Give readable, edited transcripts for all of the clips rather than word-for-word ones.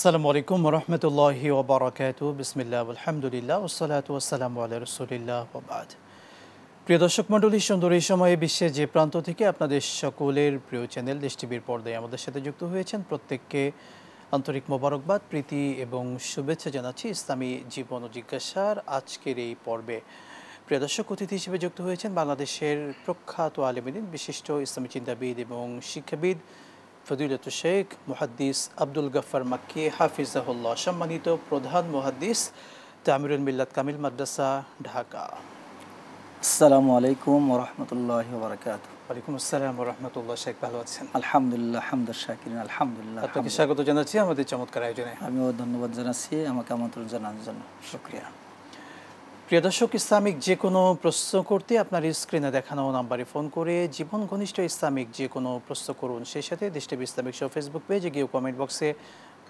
আসসালামু আলাইকুম ওরহমতুল্লাহি ওবরাকাতুহু বিসমিল্লাহ আলহামদুলিল্লাহ ওসসালাতু ওয়াসসালামু আলা রাসূলিল্লাহ ওয়া বাদ। প্রিয় দর্শক মণ্ডলী, সুন্দর এই সময়ে বিশ্বের যে প্রান্ত থেকে আপনাদের সকলের প্রিয় চ্যানেল দেশ টিভির পর্দায় আমাদের সাথে যুক্ত হয়েছেন প্রত্যেককে আন্তরিক মোবারকবাদ, প্রীতি এবং শুভেচ্ছা জানাচ্ছি ইসলামী জীবন ও জিজ্ঞাসার আজকের এই পর্বে। প্রিয় দর্শক, অতিথি হিসেবে যুক্ত হয়েছেন বাংলাদেশের প্রখ্যাত আলেমদ্বীন, বিশিষ্ট ইসলামী চিন্তাবিদ এবং শিক্ষাবিদ ফজিলতুল শেখ মুহাদ্দিস আব্দুল গফফার মাক্কি হাফিজাহুল্লাহ, সম্মানিত প্রধান মুহাদ্দিস তামিরুল মিল্লাত কামিল মাদ্রাসা, ঢাকা। আসসালামু আলাইকুম ওয়া রাহমাতুল্লাহি ওয়া বারাকাতুহু। ওয়ালাইকুম আসসালাম ওয়া রাহমাতুল্লাহ। শেখ, ভালো আছেন? আলহামদুলিল্লাহ, হামদুল শাকিরিন, আলহামদুলিল্লাহ। আপনাকে স্বাগত জানাচ্ছি আমাদের চমৎকার আয়োজনে। আমিও ধন্যবাদ জানাচ্ছি আমাকে আমন্ত্রণ জানানোর জন্য। শুকরিয়া। প্রিয় দর্শক, ইসলামিক যে কোনো প্রশ্ন করতে আপনার স্ক্রিনে দেখানো নাম্বারে ফোন করে জীবন ঘনিষ্ঠ ইসলামিক যে কোনো প্রশ্ন করুন। সেই সাথে দেশ টিভি ইসলামিক শো ফেসবুক পেজে গিয়ে কমেন্ট বক্সে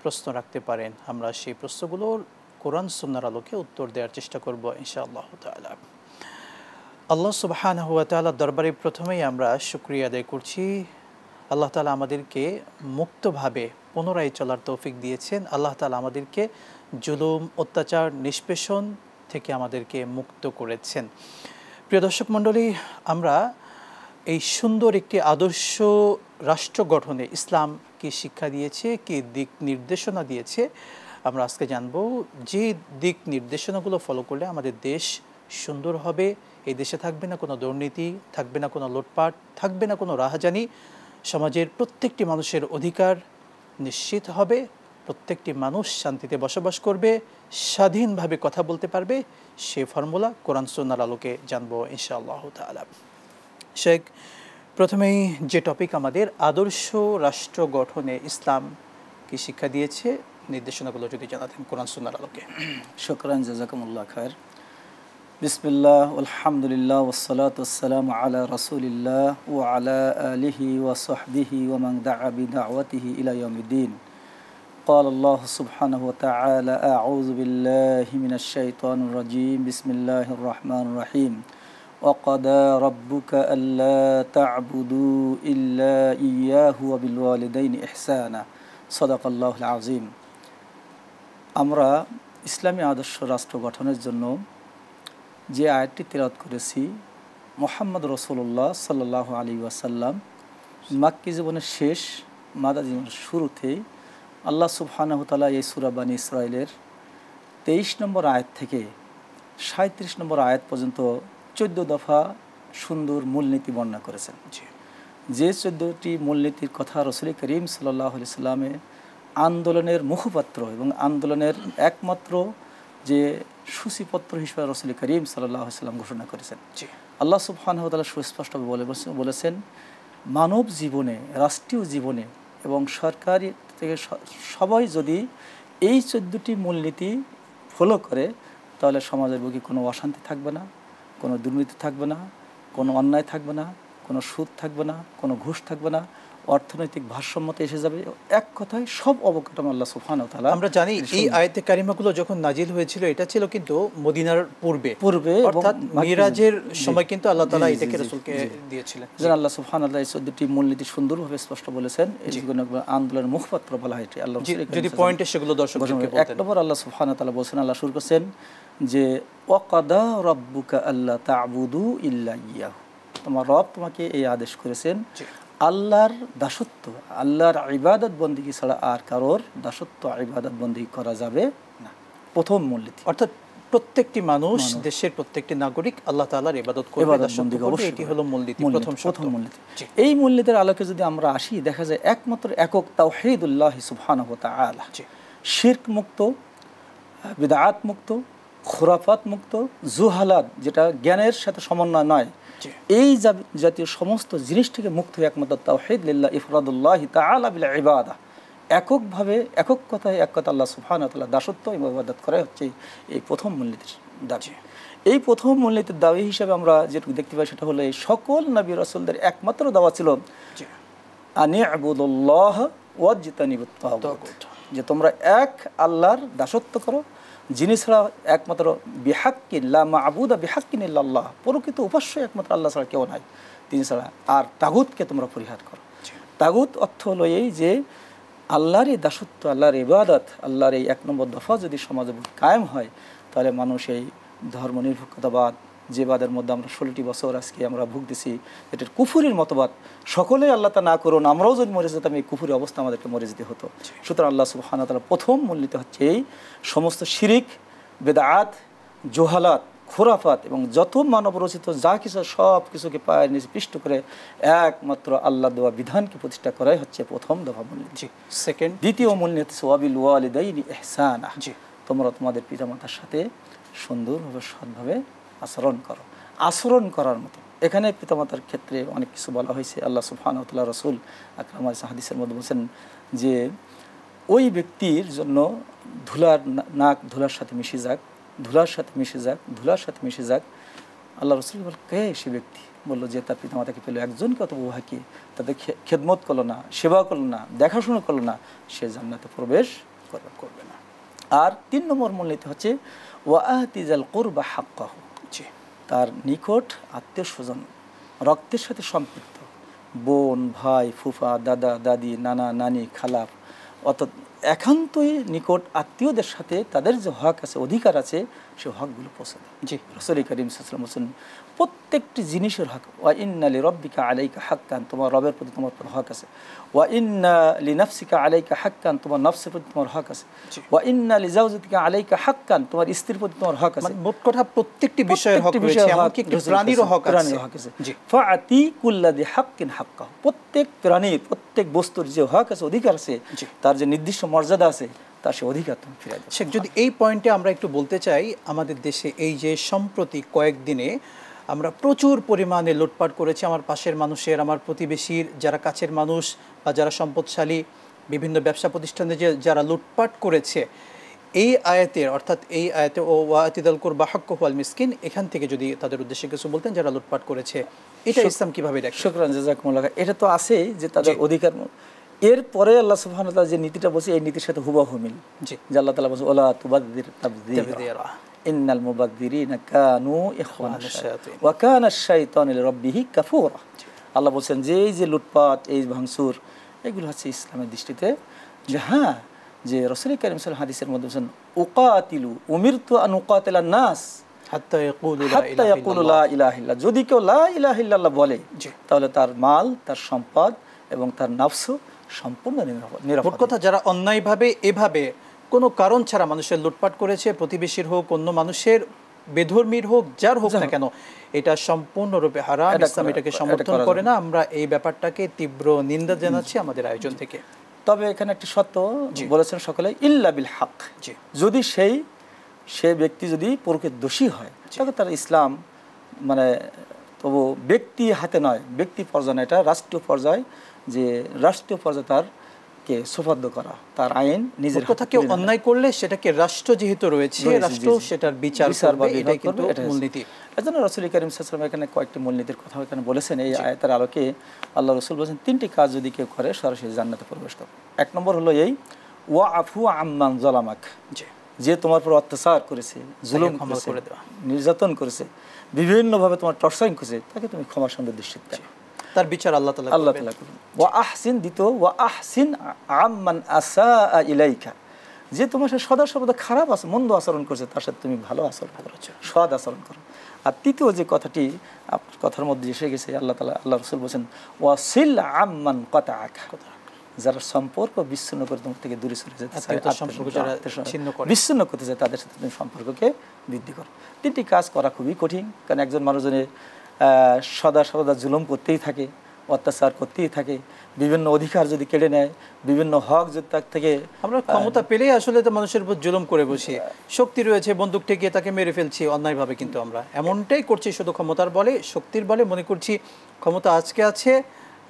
প্রশ্ন রাখতে পারেন। আমরা সেই প্রশ্নগুলোর কোরআন সুন্নাহর আলোকে উত্তর দেওয়ার চেষ্টা করব ইনশাআল্লাহ তাআলা। আল্লাহ সুবহানাহু ওয়া তাআলার দরবারে প্রথমেই আমরা শুকরিয়া আদায় করছি। আল্লাহ তাআলা আমাদেরকে মুক্তভাবে পুনরায় চলার তৌফিক দিয়েছেন। আল্লাহ তাআলা আমাদেরকে জুলুম, অত্যাচার, নিষ্পেষণ থেকে আমাদেরকে মুক্ত করেছেন। প্রিয় দর্শক মণ্ডলী, আমরা এই সুন্দর একটি আদর্শ রাষ্ট্র গঠনে ইসলাম কি শিক্ষা দিয়েছে, কি দিক নির্দেশনা দিয়েছে, আমরা আজকে জানব। যে দিক নির্দেশনাগুলো ফলো করলে আমাদের দেশ সুন্দর হবে, এই দেশে থাকবে না কোনো দুর্নীতি, থাকবে না কোনো লুটপাট, থাকবে না কোনো রাহাজানি, সমাজের প্রত্যেকটি মানুষের অধিকার নিশ্চিত হবে, প্রত্যেকটি মানুষ শান্তিতে বসবাস করবে, স্বাধীনভাবে কথা বলতে পারবে। সেই ফর্মুলা কোরআন সুন্নাহর আলোকে জানবো ইনশাআল্লাহ তাআলা। শেখ, প্রথমেই যে টপিক আমাদের আদর্শ রাষ্ট্র গঠনে ইসলাম কি শিক্ষা দিয়েছে, নির্দেশনাগুলো যদি জানাতেন কোরআন সুন্নাহর আলোকে। শুকরান, জাযাকুমুল্লাহ খায়র। বিসমিল্লাহ, আলহামদুলিল্লাহ, ওয়াসসালাতু ওয়াসসালামু আলা রাসূলিল্লাহ ওয়া আলা আলিহি ওয়া সাহবিহি ওয়া মান দাআ বিদাওয়াতিহি ইলা ইয়াউমিদ্দিন। قال الله سبحانه وتعالى أعوذ بالله من الشيطان الرجيم بسم الله الرحمن الرحيم وقضى ربك ألا تعبدوا إلا إياه وبالوالدين إحسانا صدق الله العظيم। আমরা ইসলামী আদর্শ রাষ্ট্র গঠনের জন্য যে আয়াতটি তিলাওয়াত করেছি, মুহাম্মদ রাসূলুল্লাহ সাল্লাল্লাহু আলাইহি ওয়াসাল্লাম মাক্কি জীবনের শেষ, মাদানী জীবনের শুরুতেই আল্লাহ সুবহানাহু ওয়া তাআলা এই সূরা বানী ইসরাঈলের 23 নম্বর আয়াত থেকে 37 নম্বর আয়াত পর্যন্ত 14 দফা সুন্দর মূলনীতি বর্ণনা করেছেন। যে 14টি মূলনীতির কথা রাসূল করিম সাল্লাল্লাহু আলাইহি সাল্লামে আন্দোলনের মুখপাত্র এবং আন্দোলনের একমাত্র যে সূচিপত্র হিসেবে রাসূল করিম সাল্লাল্লাহু আলাইহি সাল্লাম ঘোষণা করেছেন। আল্লাহ সুবহানাহু ওয়া তাআলা সুস্পষ্টভাবে বলেছেন, মানব জীবনে, রাষ্ট্রীয় জীবনে এবং সরকারি থেকে সবাই যদি এই 14টি মূলনীতি ফলো করে, তাহলে সমাজের বুকে কোনো অশান্তি থাকবে না, কোনো দুর্নীতি থাকবে না, কোনো অন্যায় থাকবে না, কোনো সুদ থাকবে না, কোনো ঘুষ থাকবে না, অর্থনৈতিক ভারসাম্যতা এসে যাবে। এক কথায় সব অবকাঠামো আল্লাহ সুবহানাহু ওয়া তাআলা। আমরা জানি এই আয়াতে কারিমাগুলো যখন নাজিল হয়েছিল, এটা ছিল কিন্তু মদিনার পূর্বে, অর্থাৎ মিরাজের সময় কিন্তু আল্লাহ তাআলা এটাকে রাসূলকে দিয়েছিলেন। আল্লাহ সুবহানাহু ওয়া তাআলা এই 14টি মূলনীতি সুন্দরভাবে স্পষ্ট বলেছেন। এই যেগুলো আন্দোলনের মুখপাত্র বলা হয়, আল্লাহ যদি পয়েন্টে সেগুলো দর্শকদেরকে বলতেন। এক নম্বর আল্লাহ সুবহানাহু ওয়া তাআলা বলেছেন, আল্লাহ শুরু করেছেন যে ওয়াকাদা রাব্বুকা আল্লা তা'বুদু ইল্লা ইয়াহু। তোমার রব তোমাকে এই আদেশ করেছেন আল্লাহর দাসত্ব, আল্লাহর ইবাদত বন্দেগী ছাড়া আর কারোর দাসত্ব ইবাদত বন্দেগী করা যাবে না। প্রথম মূলনীতি, অর্থাৎ প্রত্যেকটি মানুষ, দেশের প্রত্যেকটি নাগরিক আল্লাহ তাআলার ইবাদত করবে, দাসত্ব করবে। এটি হলো মূলনীতি, প্রথম মূলনীতি। এই মূলনীতির আলোকে যদি আমরা আসি, দেখা যায় একমাত্র একক তাওহীদুল্লাহ সুবহানাহু ওয়া তাআলা, শিরক মুক্ত, বিদআত মুক্ত, খুরাফাত মুক্ত, জুহালাত, যেটা জ্ঞানের সাথে সমন্বয় নয়, এই জাতীয় সমস্ত জিনিস থেকে মুক্ত হয়ে একমাত্র তাওহীদ লিল্লাহ ইফরাদুল্লাহি তাআলা বিল ইবাদা, এককভাবে একক কথায় এক কথা আল্লাহ সুবহানাহু ওয়া তাআলা দাসত্ব এবং ইবাদত করা হচ্ছে এই প্রথম মূলনীতির দাবি। এই প্রথম মূলনীতির দাবি হিসেবে আমরা যেটুকু দেখতে পাই, সেটা হলো এই সকল নবী রাসূলদের একমাত্র দাওয়া ছিল আনি আবুদুল্লাহ ওয়াজতানিবুত তাগুত, যে তোমরা এক আল্লাহর দাসত্ব করো, যিনি ছাড়া একমাত্র বিহাক্কিন লা মা'বুদা বিহাক্কিন ইল্লাল্লাহ, প্রকৃত উপাস্য একমাত্র আল্লাহ ছাড়া কেউ নাই, তিনি ছাড়া। আর তাগুতকে তোমরা পরিহার করো। তাগুত অর্থ হলো এই যে আল্লাহর এই দাসত্ব, আল্লাহর ইবাদত, আল্লাহর এই 1 নম্বর দফা যদি সমাজে কায়েম হয়, তাহলে মানুষ এই ধর্মনিরপেক্ষতাবাদ, যে বাদের মধ্যে আমরা 16টি বছর আজকে আমরা ভুগতেছি, এটার কুফুরির মতবাদ, সকলেই আল্লাহ তা না করুন, আমরাও যদি মরে যেতাম এই কুফুরি অবস্থা আমাদেরকে মরে যেতে হতো। সুতরাং আল্লাহ সুবহানাহু ওয়া তাআলা প্রথম মূলনীতি হচ্ছে এই সমস্ত শিরিক, বেদাত, জোহালাত, খোরাফাত এবং যত মানব রচিত যা কিছু সব কিছুকে পায়ের নিচে পিষ্ট করে একমাত্র আল্লাহ দেওয়া বিধানকে প্রতিষ্ঠা করাই হচ্ছে প্রথম দফা মূলনীতি। সেকেন্ড, দ্বিতীয় মূলনীতি ওয়াবিল ওয়ালিদাইনি ইহসানা, তোমরা তোমাদের পিতামাতার সাথে সুন্দরভাবে সৎভাবে আচরণ করো। আচরণ করার মতো এখানে পিতামাতার ক্ষেত্রে অনেক কিছু বলা হয়েছে। আল্লাহ সুবহানাহু ওয়া তাআলা রাসূল আকরাম আলাইহিস হাদিসের মধ্যে বলেছেন যে ওই ব্যক্তির জন্য ধুলার নাক ধুলার সাথে মিশে যাক, ধুলার সাথে মিশে যাক, ধুলার সাথে মিশে যাক। আল্লাহ রাসূল বলেন, কে সে ব্যক্তি? বললো, যে তার পিতামাতাকে পেল, একজনকে অত বাবাকে তাদের খেদমত করলো না, সেবা করলো না, দেখাশোনা করলো না, সে জান্নাতে প্রবেশ করবে না। আর 3 নম্বর মূলনীতি হচ্ছে ওয়াআতিজাল কুরবা হাক্কাহু, তার নিকট আত্মীয় স্বজন, রক্তের সাথে সম্পৃক্ত বোন, ভাই, ফুফা, দাদা, দাদি, নানা, নানি, খালা, অর্থাৎ একান্তই নিকট আত্মীয়দের সাথে তাদের যে হক আছে, অধিকার আছে, সে হকগুলো পৌঁছে দেয়। রাসূল কারীম সাল্লাল্লাহু আলাইহি ওয়াসাল্লাম বলেছেন, প্রত্যেকটি জিনিসের হক, ওয়া ইন্না লিরাব্বিকা আলাইকা হাক্কান, তোমার রবের প্রতি তোমার হক আছে। ওয়া ইন্না লিনাফসিকা আলাইকা হাক্কান, তোমার নফসের প্রতি তোমার হক আছে। ওয়া ইন্না লিজাওজাতিকা আলাইকা হাক্কান, তোমার স্ত্রীর প্রতি তোমার হক আছে। মোট কথা প্রত্যেকটি বিষয়ের হক রয়েছে, এমনকি একটি প্রাণীরও হক আছে। ফাআতি কুল্লাযি হাক্কিন হাক্কাহু, প্রত্যেক প্রাণীর, প্রত্যেক বস্তুর যে হক আছে, অধিকার আছে, তার যে নির্দিষ্ট মর্যাদা আছে, তার সে অধিকার তুমি ফিরিয়ে দাও। শেখ, যদি এই পয়েন্টে আমরা একটু বলতে চাই, আমাদের দেশে এই যে সম্প্রতি কয়েকদিনে আমরা প্রচুর পরিমাণে লুটপাট করেছি আমার পাশের মানুষের, আমার প্রতিবেশীর, যারা কাছের মানুষ বা যারা সম্পদশালী, বিভিন্ন ব্যবসা প্রতিষ্ঠানে যে যারা লুটপাট করেছে, এই আয়াতের অর্থাৎ এই আয়াতে ও ওয়াতিদাল কুরবা হাক্কুহু আল মিসকিন, এখান থেকে যদি তাদের উদ্দেশ্যে কিছু বলতেন যারা লুটপাট করেছে, এটা ইসলাম কিভাবে দেখে? শুকরান, জাযাকুমুল্লাহ। এটা তো আছেই যে তাদের অধিকার। এরপরে আল্লাহ সুবহানাহু ওয়া তাআলা যে নীতিটা বলছে, এই নীতির সাথে হুবহু মিল। যে আল্লাহ তাআলা বলছে, ওয়ালা তুবাযযির তাবযীরা ইন্নাল মুবাযযিরিনা কানু ইখওয়ানাশ শায়াতিন ওয়া কানা আশ-শাইতানু লিরাব্বিহি কাফুরা। আল্লাহ বলছেন যে এই যে লুটপাট, এই ভাঙচুর, এগুলো হচ্ছে ইসলামের দৃষ্টিতে যে হ্যাঁ, যে রাসূল কারীম সাল্লাল্লাহু আলাইহি ওয়াসাল্লাম হাদিসের মধ্যে বলেছেন, উকাতিলু উমিরতু আন উকাতিলান নাস হাত্তা ইয়াকুলু লা ইলাহা ইল্লাল্লাহ, যদি কেউ লা ইলাহা ইল্লাল্লাহ বলে, তাহলে তার মাল, তার সম্পদ এবং তার নফস সম্পূর্ণ নিরাপদ। কথা, যারা অন্যায়ভাবে এভাবে কোনো কারণ ছাড়া মানুষের লুটপাট করেছে, প্রতিবেশীর হোক, অন্য মানুষের, বেধর্মীর হোক, যার হোক না কেন, এটা সম্পূর্ণরূপে হারাম। ইসলাম এটাকে সমর্থন করে না। আমরা এই ব্যাপারটাকে তীব্র নিন্দা জানাচ্ছি আমাদের আয়োজন থেকে। তবে এখানে একটি শর্ত বলেছেন সকলে, ইল্লা বিল হক, যদি সে ব্যক্তি যদি প্রকৃত দোষী হয়, তাহলে তার ইসলাম মানে তবু ব্যক্তি হাতে নয়, ব্যক্তি পর্যায়ে, এটা রাষ্ট্রীয় পর্যায়ে, যে রাষ্ট্রীয় পর্যায়ে তার কে সুপাদ্য করা, তার আইন নিজের কথা। কেউ অন্যায় করলে সেটাকে রাষ্ট্র যেহেতু রয়েছে, রাষ্ট্র সেটার বিচার করবে, এটাই কিন্তু মূলনীতি। এজন্য রাসূল কারীম সাল্লাল্লাহু আলাইহি ওয়াসাল্লাম এখানে কয়েকটি মূলনীতির কথা এখানে বলেছেন। এই আয়াতের আলোকে আল্লাহ রাসূল বলেছেন 3টি কাজ যদি কেউ করে সরাসরি জান্নাতে প্রবেশ করবে। 1 নম্বর হলো এই ওয়া আফু আম্মান যালামাক, যে তোমার উপর অত্যাচার করেছে, জুলুম করেছে, নির্যাতন করেছে, বিভিন্নভাবে তোমার টর্চারিং করেছে, তাকে তুমি ক্ষমা সুন্দর দৃষ্টিতে দেখো, তার বিচার আল্লাহ তাআলা করবেন। ওয়া আহসিন, দ্বিতীয় ওয়া আহসিন আম্মান আসাআ ইলাইকা, যে তোমার সাথে সদা সর্বদা খারাপ আছে, মন্দ আচরণ করছে, তার সাথে তুমি ভালো আচরণ করো, সৎ আচরণ করো। আর তৃতীয় যে কথাটি আপনার কথার মধ্যে এসে গেছে, আল্লাহ রাসূল বলেছেন ওয়াসিল আম্মান কাতাআকা, যারা সম্পর্ক বিচ্ছিন্ন করে তোমার থেকে দূরে সরে যেতে চায়, বিচ্ছিন্ন করতে চায়, তাদের সাথে তুমি সম্পর্ককে বৃদ্ধি করো। 3টি কাজ করা খুবই কঠিন, কারণ একজন মানুষজনের সদা সর্বদা জুলুম করতেই থাকে, অত্যাচার করতেই থাকে, বিভিন্ন অধিকার যদি কেড়ে নেয়, বিভিন্ন হক যদি তার থেকে, আমরা ক্ষমতা পেলেই আসলে তো মানুষের উপর জুলুম করে বসি, শক্তি রয়েছে, বন্দুক ঠেকিয়ে তাকে মেরে ফেলছি অন্যায়ভাবে, কিন্তু আমরা এমনটাই করছি শুধু ক্ষমতার বলে, শক্তির বলে, মনে করছি ক্ষমতা আজকে আছে,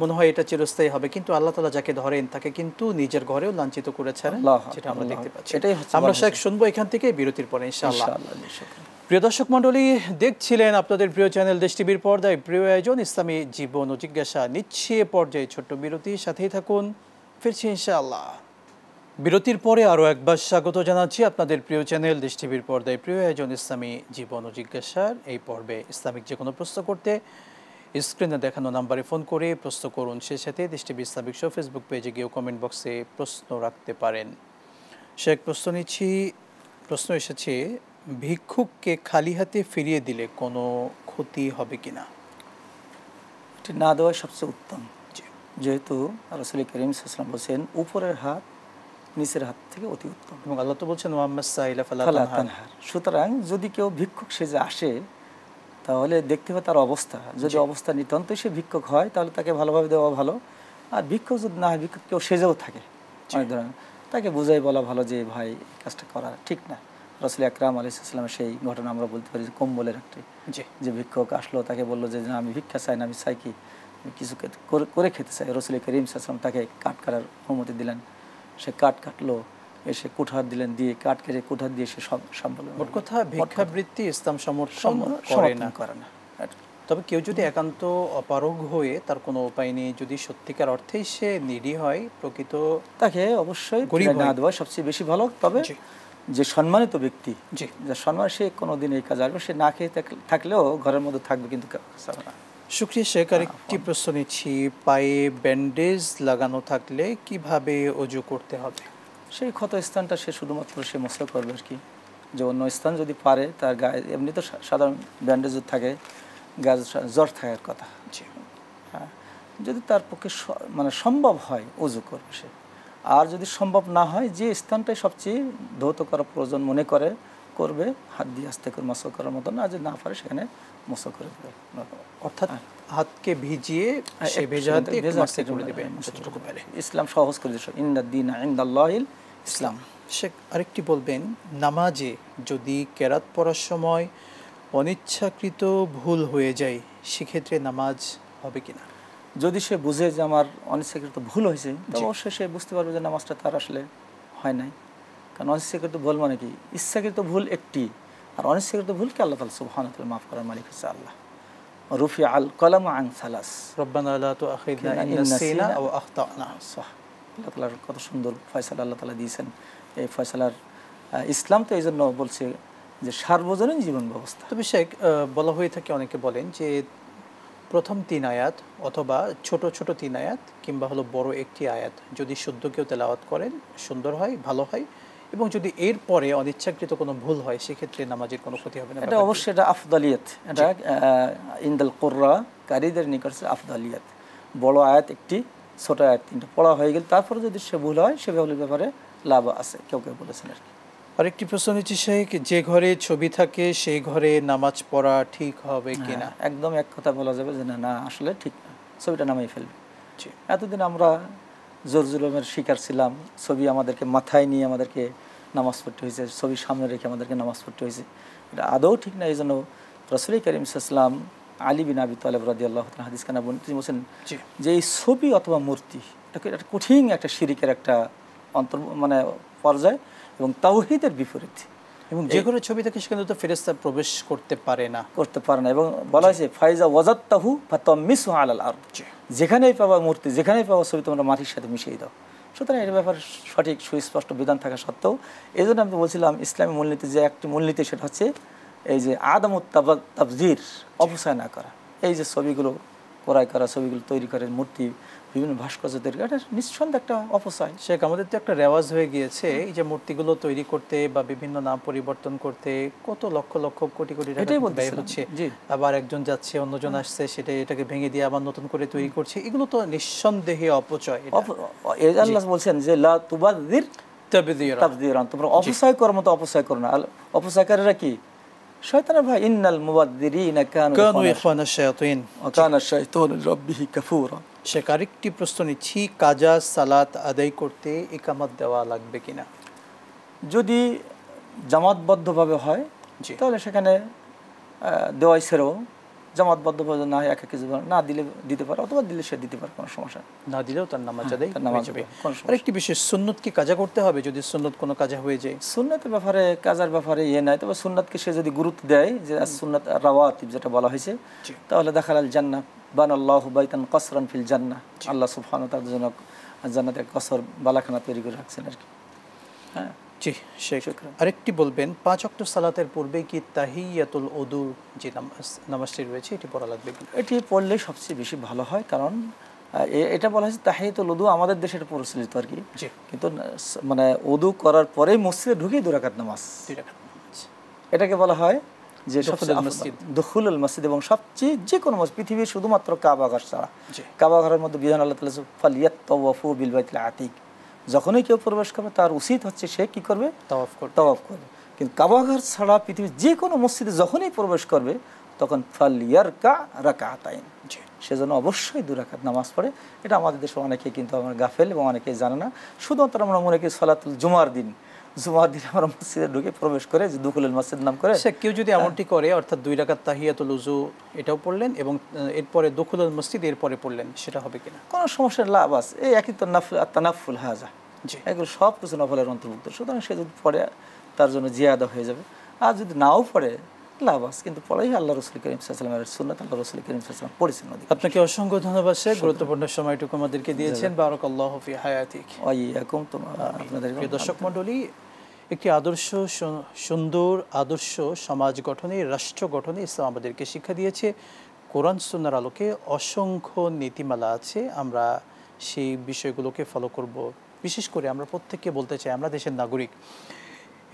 মনে হয় এটা চিরস্থায়ী হবে, কিন্তু আল্লাহ তাআলা যাকে ধরেন তাকে কিন্তু নিজের ঘরেও লাঞ্ছিত করেছেন, যেটা আমরা দেখতে পাচ্ছি। আমরা শেখ শুনবো এখান থেকে বিরতির পরে ইনশাআল্লাহ। প্রিয় দর্শক মণ্ডলী, দেখছিলেন আপনাদের প্রিয় চ্যানেল দেশ টিভির পর্দায় প্রিয় আয়োজন ইসলামী জীবন ও জিজ্ঞাসা। নিচ্ছে পর্যায়ে ছোট্ট বিরতি, সাথেই থাকুন, ফিরছি ইনশাআল্লাহ। বিরতির পরে আরও একবার স্বাগত জানাচ্ছি আপনাদের প্রিয় চ্যানেল দেশ টিভির পর্দায় প্রিয় আয়োজন ইসলামী জীবন ও জিজ্ঞাসার এই পর্বে। ইসলামিক যে কোনো প্রশ্ন করতে স্ক্রিনে দেখানো নাম্বারে ফোন করে প্রশ্ন করুন, সেই সাথে দেশ টিভি ইসলামিক শো ফেসবুক পেজে গিয়েও কমেন্ট বক্সে প্রশ্ন রাখতে পারেন। শেখ, প্রশ্ন এসেছে, ভিক্ষুককে খালি হাতে ফিরিয়ে দিলে কোনো ক্ষতি হবে কিনা? এটি না দেওয়াই সবচেয়ে উত্তম, যেহেতু রাসূল করিম সাল্লাল্লাহু আলাইহি ওয়াসাল্লাম বলেছেন উপরের হাত নিচের হাত থেকে অতি উত্তম, এবং আল্লাহ তো বলছেন ওয়াম্মাস সাইলা ফালা ফালা তানহার। তানহার। সুতরাং যদি কেউ ভিক্ষুক সেজে আসে তাহলে দেখতে হবে তার অবস্থা। যদি অবস্থা নিতান্তই সে ভিক্ষুক হয় তাহলে তাকে ভালোভাবে দেওয়া ভালো। আর ভিক্ষুক যদি না হয়, ভিক্ষুক কেউ সেজেও থাকে অনেক ধরনের, তাকে বুঝাই বলা ভালো যে ভাই এই কাজটা করা ঠিক না। রাসূল আকরাম আলাইহিস সালামের সেই ঘটনা আমরা বলতে পারি, যে কম্বলের একটি, যে ভিক্ষুক আসলো, তাকে বললো যে না আমি ভিক্ষা চাই না, আমি চাই কি কিছু করে খেতে চাই। রাসূল করিম সাল্লাল্লাহু আলাইহি ওয়াসাল্লাম তাকে কাঠ কাটার অনুমতি দিলেন। সে কাঠ কাটলো, এসে কুঠার দিলেন, দিয়ে কাঠ কেটে কুঠার দিয়ে সে সব মোট কথা ভিক্ষাবৃত্তি ইসলাম সমর্থন করে না। তবে কেউ যদি একান্ত অপারগ হয়ে তার কোনো উপায় নেই, যদি সত্যিকার অর্থেই সে নিডি হয়, প্রকৃত, তাকে অবশ্যই না দেওয়া সবচেয়ে বেশি ভালো। তবে যে সম্মানিত ব্যক্তি, যে সম্মান, সে কোনোদিন এই কাজ আসবে, সে না খেয়ে থাকলেও ঘরের মধ্যে থাকবে, কিন্তু শুকরিয়া শেখ। আরেকটি প্রশ্ন নিচ্ছি, পায়ে ব্যান্ডেজ লাগানো থাকলে কিভাবে ওযু করতে হবে? সেই ক্ষত স্থানটা সে শুধুমাত্র সে মসা করবে আর কি। যে অন্য স্থান যদি পারে, তার গায়ে এমনি তো সাধারণ ব্যান্ডেজ থাকে, গায়ে জ্বর থাকার কথা। হ্যাঁ, যদি তার পক্ষে মানে সম্ভব হয় ওযু করবে সে। আর যদি সম্ভব না হয়, যে স্থানটাই সবচেয়ে ধৌত করা প্রয়োজন মনে করবে, হাত দিয়ে আস্তে করে মসা করার মতো না, যে না পারে সেখানে মসা করে দেবে। অর্থাৎ হাতকে ভিজিয়ে সে ভেজা হাত দিয়ে একটু মাসা করে দেবে যতটুকু পারে। ইসলাম সহজ করে দিয়েছে, ইন্নাদ-দীনা ইনদাল্লাহিল ইসলাম। শেখ, আরেকটি বলবেন, নামাজে যদি কেরাত পড়ার সময় অনিচ্ছাকৃত ভুল হয়ে যায়, সেক্ষেত্রে নামাজ হবে কিনা? যদি সে বুঝে যে আমার অনিচ্ছাকৃত ভুল হয়েছে, তবে অবশ্যই সে বুঝতে পারবে যে নামাজটা তার আসলে হয় নাই। কারণ অনিচ্ছাকৃত ভুল মানে কি? ইচ্ছাকৃত ভুল একটি, আর অনিচ্ছাকৃত ভুলকে আল্লাহ তাআলা সুবহানাহু ওয়া তাআলা মাফ করার মালিক হচ্ছে আল্লাহ। রুফি আল কলামু আন সালাস, রব্বানা লা তুআখিযনা ইন নাসিনা আও আখতানা। আল্লাহ তাআলার কত সুন্দর ফয়সালা আল্লাহ তাআলা দিয়েছেন। এই ফয়সালার ইসলাম তো এই জন্য বলছে যে সার্বজনীন জীবন ব্যবস্থা। তবে শেখ, বলা হয়ে থাকে, অনেকে বলেন যে প্রথম 3 আয়াত অথবা ছোট ছোট 3 আয়াত কিংবা হলো বড় একটি আয়াত যদি শুদ্ধ কেউ তেলাওয়াত করেন, সুন্দর হয়, ভালো হয়। এবং যদি এর পরে অনিচ্ছাকৃত কোনো ভুল হয়, সেক্ষেত্রে নামাজের কোনো ক্ষতি হবে না। এটা অবশ্যই এটা আফদালিয়াত, এটা ইনদাল কুররা কারীদের নিকট আফদালিয়াত। বড় আয়াত একটি, ছোট আয়াত 3টা পড়া হয়ে গেল, তারপরে যদি সে ভুল হয়, সে ভুলের ব্যাপারে লাভ আছে, কেউ বলেছেন আর কি। আরেকটি প্রশ্ন নিচ্ছি শেখ, যে ঘরে ছবি থাকে সেই ঘরে নামাজ পড়া ঠিক হবে কিনা? একদম এক কথা বলা যাবে যে না, আসলে ঠিক না, ছবিটা নামাই ফেলবে। এতদিন আমরা জোর জুলুমের শিকার ছিলাম, ছবি আমাদেরকে মাথায় নিয়ে আমাদেরকে নামাজ পড়তে হয়েছে, ছবি সামনে রেখে আমাদেরকে নামাজ পড়তে হয়েছে। এটা আদৌ ঠিক না। এই জন্য রাসূল করিম সাল্লাল্লাহু আলাইহি ওয়াসাল্লাম আলী বিন আবি তালেব রাদিয়াল্লাহু তাআলা হাদিস কানা তিনি বলেছেন যে এই ছবি অথবা মূর্তি এটা কঠিন একটা শিরিকের একটা মানে পর্যায় এবং তাওহীদের বিপরীত। এবং যে ঘরে ছবি থাকে সেখানে তো ফেরেশতা প্রবেশ করতে পারে না। এবং বলা হয়েছে ফাইজা ওয়াজাত্তাহু ফাতামিসু আলাল আরদ, যেখানেই পাবা মূর্তি, যেখানেই পাবা ছবি, তোমরা মাটির সাথে মিশিয়ে দাও। সুতরাং এর ব্যাপারে সঠিক সুস্পষ্ট বিধান থাকা সত্ত্বেও, এই জন্য আমি বলছিলাম ইসলামী মূলনীতি যে একটি মূলনীতি, সেটা হচ্ছে এই যে আদামুত তাবযির, অপচয় না করা। এই যে ছবিগুলো ক্রয় করা, ছবিগুলো তৈরি করে, মূর্তি, বিভিন্ন ভাস্কর্য তৈরি করা, এটা নিঃসন্দেহে একটা অপচয়। শেখ, আমাদের তো একটা রেওয়াজ হয়ে গিয়েছে এই যে মূর্তিগুলো তৈরি করতে বা বিভিন্ন নাম পরিবর্তন করতে কত লক্ষ লক্ষ কোটি কোটি টাকা ব্যয় হচ্ছে। আবার একজন যাচ্ছে, অন্যজন আসছে, এটাকে ভেঙে দিয়ে আবার নতুন করে তৈরি করছে। এগুলো তো নিঃসন্দেহে অপচয়। আল্লাহ বলছেন যে লা তুবাযির তাবযীরান, তোমরা অপচয় করার মতো অপচয় করো না। অপচয়কারীরা কি? শয়তানের ভাই। ইন্নাল মুবাযযিরিনা কানু ইখওয়ানাশ শায়াতিন ওয়া কানা আশ-শাইতানু লিরাব্বিহি কাফুরা। শেখ, আরেকটি প্রশ্ন নিচ্ছি, কাজা সালাত আদায় করতে ইকামত দেওয়া লাগবে কিনা? যদি জামাতবদ্ধভাবে হয় তাহলে সেখানে দেওয়াই ছেড়েও, জামাতবদ্ধভাবে না হয় একা কিছু না দিলে দিতে পারে, অথবা দিলে সে দিতে পারে, কোনো সমস্যা না দিলেও তার নামাজ আদায় হয়ে যাবে। আরেকটি বিষয়, সুন্নত কি কাজা করতে হবে যদি সুন্নত কোনো কাজা হয়ে যায়? সুন্নতের ব্যাপারে, কাজার ব্যাপারে নাই, তবে সুন্নতকে সে যদি গুরুত্ব দেয়, যে সুন্নাত রাওয়াতিব যেটা বলা হয়েছে, তাহলে দেখালাল জান্নাহ বানাল্লাহু বাইতান কসরান ফিল জান্নাহ, আল্লাহ সুবহানাহু ওয়া তাআলা জান্নাতে কসর বালাখানা তৈরি করে রাখছেন আর কি। হ্যাঁ, জি শেখ, শুকরান। আরেকটি বলবেন 5 ওয়াক্ত সালাতের পূর্বে কি তাহিয়াতুল ওযু যে নামাজটি রয়েছে এটি পড়া লাগবে কি? এটি পড়লে সবচেয়ে বেশি ভালো হয়, কারণ এটা বলা হয়েছে তাহিয়াতুল ওযু, আমাদের দেশে এটা প্রচলিত আর কি, জি, কিন্তু মানে ওযু করার পরেই মসজিদে ঢুকেই 2 রাকাত নামাজ, 2 রাকাত নামাজ, এটাকে বলা হয় যে সবচেয়ে দুখুলুল মসজিদ। দুখুলুল মসজিদ, এবং সবচেয়ে যে কোনো মসজিদ পৃথিবীর শুধুমাত্র কাবা ঘর ছাড়া, জি, কাবা ঘরের মধ্যে বিধান আল্লাহ তাআলা ফালিয়াতাওয়াফু বিল বাইতিল আতিক, যখনই কেউ প্রবেশ করবে তার উচিত হচ্ছে সে কি করবে, তাওয়াফ করতে। তাওয়াফ করবে। কিন্তু কাবা ঘর ছাড়া পৃথিবীর যে কোনো মসজিদে যখনই প্রবেশ করবে তখন ফালিয়ারকা রাকাতাইন, জি, সেজন্য অবশ্যই 2 রাকাত নামাজ পড়ে। এটা আমাদের দেশে অনেকে কিন্তু আমরা গাফেল এবং অনেকে জানে না, শুধুমাত্র আমরা মনে করি সালাতুল জুমার দিন আমরা মসজিদে ঢুকে প্রবেশ করে যে দুখুলুল মসজিদ নাম করে। সে কেউ যদি এমনটি করে, অর্থাৎ 2 রাকাত তাহিয়াতুল ওযু এটাও পড়লেন এবং এরপরে দুখুলুল মসজিদ এরপরে পড়লেন, সেটা হবে কিনা? কোনো সমস্যা লাভ আছে, এই একই তো নাফল তানাফুল হাজা, জি, এগুলো সব কিছু নফলের অন্তর্ভুক্ত, সুতরাং সে যদি পড়ে তার জন্য জিয়াদা হয়ে যাবে, আর যদি নাও পড়ে লাভ আছে, কিন্তু পড়াই আল্লাহ রাসূল কারীম সাল্লাল্লাহু আলাইহি ওয়াসাল্লামের সুন্নাত, আল্লাহ রাসূল কারীম সাল্লাল্লাহু আলাইহি ওয়াসাল্লাম পড়েছেন। আপনাকে অসংখ্য ধন্যবাদ শেখ, গুরুত্বপূর্ণ সময়টুকু আমাদেরকে দিয়েছেন। বারাকাল্লাহু ফি হায়াতিক। ওয়াইয়াকুম, আপনাদের প্রিয় দর্শক মণ্ডলী, একটি আদর্শ সুন্দর আদর্শ সমাজ গঠনে, রাষ্ট্র গঠনে ইসলাম আমাদেরকে শিক্ষা দিয়েছে। কোরআন সুন্নাহর আলোকে অসংখ্য নীতিমালা আছে, আমরা সেই বিষয়গুলোকে ফলো করব। বিশেষ করে আমরা প্রত্যেককে বলতে চাই, আমরা দেশের নাগরিক,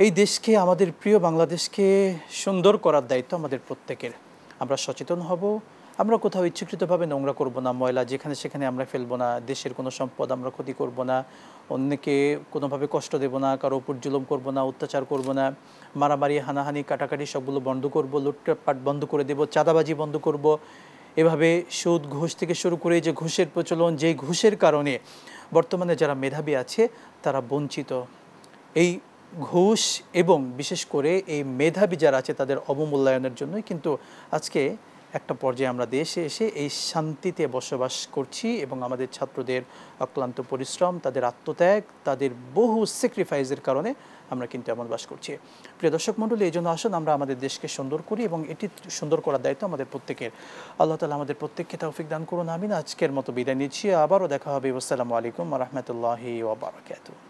এই দেশকে, আমাদের প্রিয় বাংলাদেশকে সুন্দর করার দায়িত্ব আমাদের প্রত্যেকের। আমরা সচেতন হব, আমরা কোথাও ইচ্ছাকৃতভাবে নোংরা করব না, ময়লা যেখানে সেখানে আমরা ফেলবো না, দেশের কোনো সম্পদ আমরা ক্ষতি করব না, অন্যকে কোনোভাবে কষ্ট দেব না, কারো উপর জুলুম করব না, অত্যাচার করব না, মারামারি হানাহানি কাটাকাটি সবগুলো বন্ধ করব, লুটপাট বন্ধ করে দেব, চাঁদাবাজি বন্ধ করব। এভাবে সুদ ঘুষ থেকে শুরু করে যে ঘুষের প্রচলন, যেই ঘুষের কারণে বর্তমানে যারা মেধাবী আছে তারা বঞ্চিত, এই ঘুষ এবং বিশেষ করে এই মেধাবী যারা আছে তাদের অবমূল্যায়নের জন্যই কিন্তু আজকে একটা পর্যায়ে আমরা দেশে এসে এই শান্তিতে বসবাস করছি, এবং আমাদের ছাত্রদের অক্লান্ত পরিশ্রম, তাদের আত্মত্যাগ, তাদের বহু স্যাক্রিফাইসের কারণে আমরা কিন্তু এমন বাস করছি। প্রিয় দর্শক মণ্ডলী, এই জন্য আসুন আমরা আমাদের দেশকে সুন্দর করি, এবং এটি সুন্দর করার দায়িত্ব আমাদের প্রত্যেকের। আল্লাহ তাআলা আমাদের প্রত্যেককে তৌফিক দান করুন, আমিন। আজকের মতো বিদায় নিচ্ছি, আবারও দেখা হবে। আসসালামু আলাইকুম ওয়া রাহমাতুল্লাহি ওয়া বারাকাতুহু।